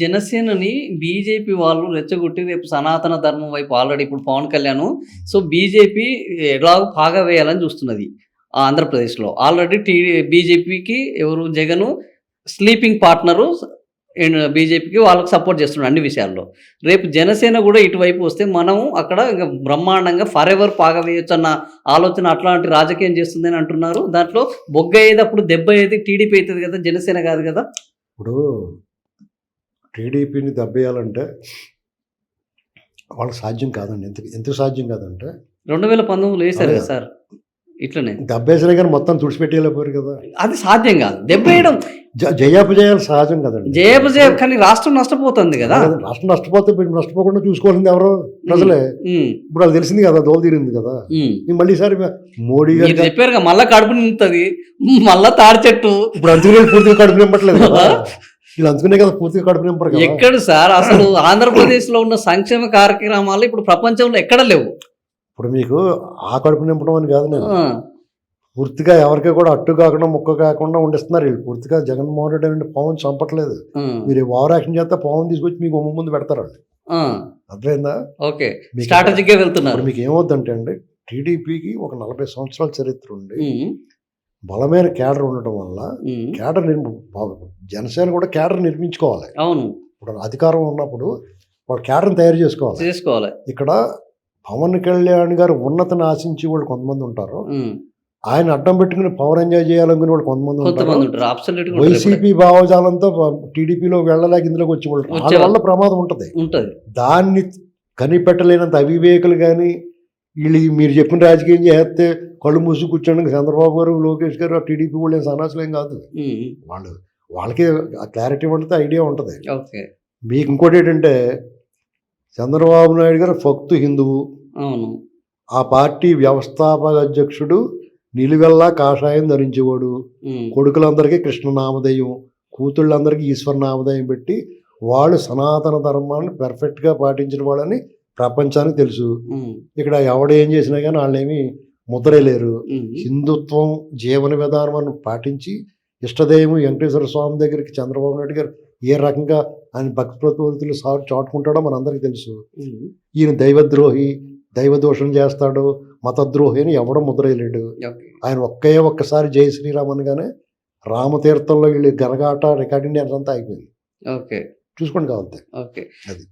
జనసేనని BJP వాళ్ళు రెచ్చగొట్టి రేపు సనాతన ధర్మం వైపు ఆల్రెడీ ఇప్పుడు పవన్ కళ్యాణ్ సో బీజేపీ ఎలాగో పాగా వేయాలని చూస్తున్నది ఆంధ్రప్రదేశ్లో. ఆల్రెడీ బీజేపీకి ఎవరు జగన్ స్లీపింగ్ పార్ట్నరు బీజేపీకి వాళ్ళకి సపోర్ట్ చేస్తున్నాడు అన్ని విషయాల్లో. రేపు జనసేన కూడా ఇటువైపు వస్తే మనం అక్కడ ఇంకా బ్రహ్మాండంగా ఫర్ ఎవర్ పాగా వేయొచ్చు అన్న ఆలోచన అట్లాంటి రాజకీయం చేస్తుందని అంటున్నారు. దాంట్లో బొగ్గ అయ్యేది అప్పుడు దెబ్బ అయ్యేది టీడీపీ అవుతుంది కదా, జనసేన కాదు కదా. ఇప్పుడు టీడీపీని దెబ్బేయాలంటే వాళ్ళకి సాధ్యం కాదండి. ఎందుకు సాధ్యం కాదంటే 2019లో వేశారు కదా సార్, ఇట్లనే దెబ్బేసినా కానీ మొత్తం తుడిచిపెట్టేయలేకపోయారు కదా. అది సాధ్యం కాదు. దెబ్బేయడం జయాపజయాలు సహజం కదండి. జయాపజయ కానీ రాష్ట్రం నష్టపోతుంది కదా. రాష్ట్రం నష్టపోతే నష్టపోకుండా చూసుకోవాల్సింది ఎవరో ప్రజలే. ఇప్పుడు అది తెలిసింది కదా, దోలు తీరింది కదా. మళ్ళీ ఈసారి మోడీ గారు చెప్పారు మళ్ళా కడుపు నింపుతుంది, మళ్ళా తాడి చెట్టు. ఇప్పుడు అందుకనే పూర్తిగా కడుపు నింపట్లేదు కదా, వీళ్ళు అందుకునే కదా పూర్తిగా కడుపు నింపరు. ఎక్కడ సార్ అసలు ఆంధ్రప్రదేశ్ లో ఉన్న సంక్షేమ కార్యక్రమాలు ఇప్పుడు ప్రపంచంలో ఎక్కడ లేవు. ఇప్పుడు మీకు ఆ కడుపు నింపడం అని కాదు, నేను పూర్తిగా ఎవరికి కూడా అట్టు కాకుండా ముక్క కాకుండా ఉండిస్తున్నారు వీళ్ళు. పూర్తిగా జగన్మోహన్ రెడ్డి అంటే పవన్ చంపట్లేదు. మీరు ఓవర్ యాక్షన్ చేస్తే పవన్ తీసుకొచ్చి మీకు ముందు పెడతారు వాళ్ళు. అర్థమైందా? ఓకే, స్ట్రాటజీగా వెళ్తున్నారు. మీకు ఏమవుద్దంటే అండి, టీడీపీకి ఒక 40 సంవత్సరాల చరిత్ర ఉండి బలమైన క్యాడర్ ఉండటం వల్ల క్యాడర్ జనసేన కూడా క్యాడర్ నిర్మించుకోవాలి. అవును, ఇప్పుడు అధికారం ఉన్నప్పుడు వాళ్ళు క్యాడర్ని తయారు చేసుకోవాలి. ఇక్కడ పవన్ కళ్యాణ్ గారు ఉన్నతను ఆశించి వాళ్ళు కొంతమంది ఉంటారు, ఆయన అడ్డం పెట్టుకుని పవర్ ఎంజాయ్ చేయాలనుకుని వాళ్ళు కొంతమంది ఉంటారు. వైసీపీ భావజాలంతో టీడీపీలో వెళ్ళలేక ఇందులోకి వచ్చి వాళ్ళు వాళ్ళ వల్ల ప్రమాదం ఉంటుంది. దాన్ని కనిపెట్టలేనంత అవివేకులు కానీ వీళ్ళు మీరు చెప్పిన రాజకీయం చేస్తే కళ్ళు మూసి కూర్చోండి చంద్రబాబు గారు, లోకేష్ గారు, టీడీపీ వాళ్ళు సన్నాసులేం కాదు. వాళ్ళకి క్లారిటీ ఉంటుంది, ఐడియా ఉంటుంది. మీకు ఇంకోటి ఏంటంటే, చంద్రబాబు నాయుడు గారు ఫక్తు హిందువు, ఆ పార్టీ వ్యవస్థాపక అధ్యక్షుడు నిలువెల్లా కాషాయం ధరించేవాడు, కొడుకులందరికీ కృష్ణనామధేయం, కూతుళ్ళందరికీ ఈశ్వర నామధేయం పెట్టి వాళ్ళు సనాతన ధర్మాన్ని పర్ఫెక్ట్గా పాటించిన వాళ్ళని ప్రపంచానికి తెలుసు. ఇక్కడ ఎవడేం చేసినా కానీ వాళ్ళేమి ముద్రలేరు. హిందుత్వం జీవన విధానం పాటించి ఇష్టదైవం వెంకటేశ్వర స్వామి దగ్గరికి చంద్రబాబు నాయుడు గారు ఏ రకంగా ఆయన భక్తి ప్రతిపత్తులు చాటుకుంటాడో మనందరికీ తెలుసు. ఈయన దైవద్రోహి, దైవదోషం చేస్తాడు, మతద్రోహి అని ఎవడం ముద్రలేడు. ఆయన ఒక్కసారి జై శ్రీరామ్ అనగానే రామతీర్థంలో వీళ్ళు గరగాట రికార్డింగ్ డ్యాన్స్ అంతా అయిపోయింది. చూసుకోండి కావాలి అది.